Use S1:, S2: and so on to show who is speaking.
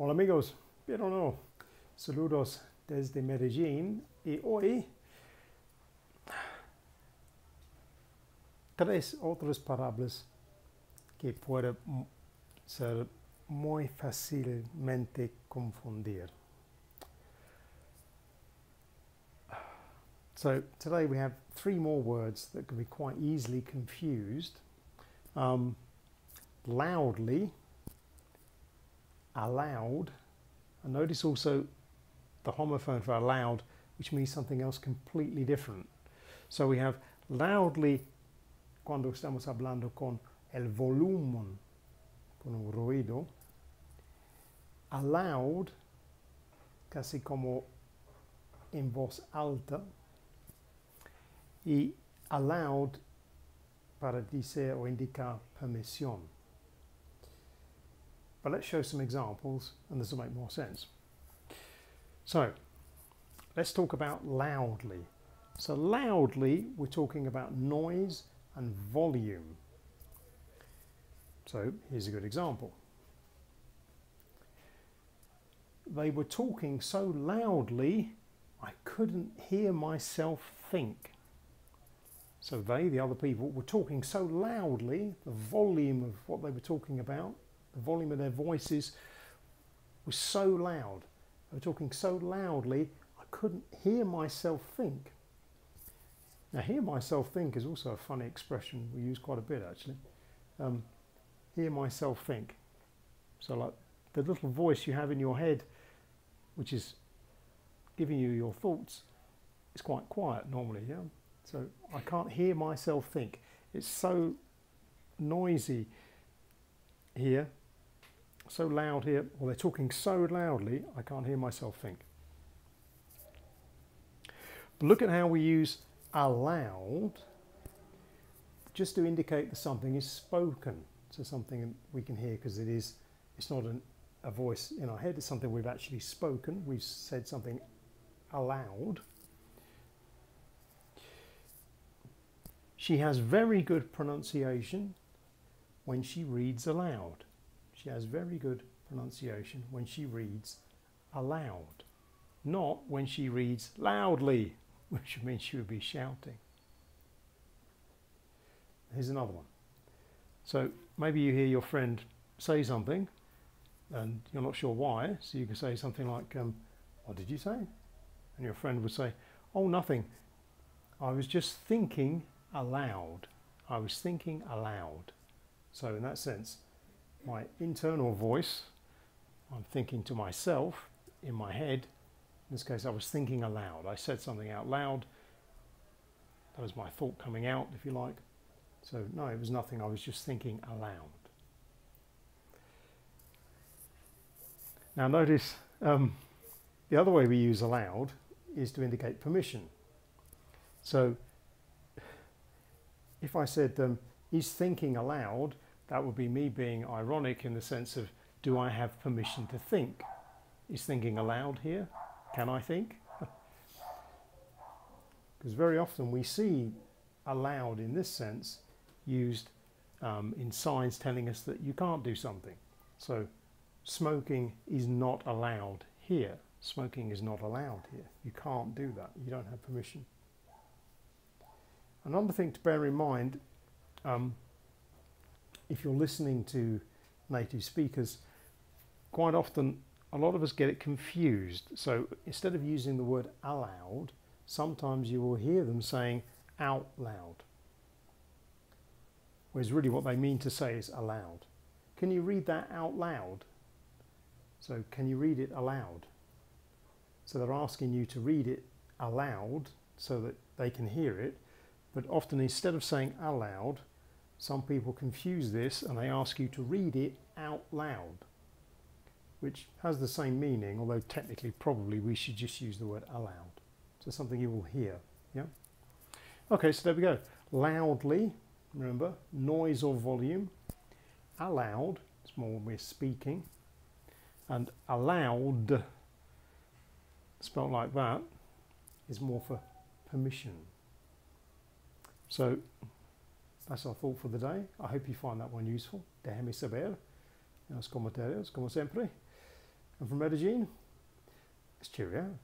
S1: Hola amigos, bien o no, saludos desde Medellín y hoy tres otras palabras que pueden ser muy fácilmente confundir. So today we have three more words that can be quite easily confused. Loudly, aloud, and notice also the homophone for aloud, which means something else completely different. So we have loudly cuando estamos hablando con el volumen, con un ruido. Aloud, casi como en voz alta. Y aloud para decir o indicar permisión. But let's show some examples and this will make more sense. So let's talk about loudly. So loudly, we're talking about noise and volume. So here's a good example. They were talking so loudly, I couldn't hear myself think. So they, the other people, were talking so loudly, the volume of what they were talking about, the volume of their voices was so loud. They were talking so loudly, I couldn't hear myself think. Now, hear myself think is also a funny expression we use quite a bit, actually. Hear myself think. So like the little voice you have in your head, which is giving you your thoughts, is quite quiet normally, yeah? So I can't hear myself think. It's so noisy here, so loud here, or they're talking so loudly, I can't hear myself think. But look at how we use aloud just to indicate that something is spoken. So something we can hear because it's not a voice in our head, it's something we've actually spoken. We've said something aloud. She has very good pronunciation when she reads aloud. She has very good pronunciation when she reads aloud. Not when she reads loudly, which means she would be shouting. Here's another one. So maybe you hear your friend say something and you're not sure why, so you can say something like, what did you say? And your friend would say, oh, nothing. I was just thinking aloud. I was thinking aloud. So in that sense, my internal voice, I'm thinking to myself in my head. In this case, I was thinking aloud. I said something out loud. That was my thought coming out, if you like. So no, it was nothing. I was just thinking aloud. Now notice the other way we use aloud is to indicate permission. So if I said he's thinking aloud, that would be me being ironic in the sense of, do I have permission to think? Is thinking aloud here? Can I think? Because very often we see aloud in this sense used in signs telling us that you can't do something. So smoking is not allowed here. Smoking is not allowed here. You can't do that. You don't have permission. Another thing to bear in mind, if you're listening to native speakers, quite often a lot of us get it confused. So instead of using the word aloud, sometimes you will hear them saying out loud. Whereas really what they mean to say is aloud. Can you read that out loud? So can you read it aloud? So they're asking you to read it aloud so that they can hear it. But often instead of saying aloud, some people confuse this and they ask you to read it out loud, which has the same meaning, although technically probably we should just use the word aloud. So something you will hear, yeah? Okay, so there we go. Loudly, remember, noise or volume. Aloud, it's more when we're speaking. And aloud, spelled like that, is more for permission. So that's our thought for the day. I hope you find that one useful. Déjame saber en los comentarios, como siempre. And from Medellin, it's cheerio.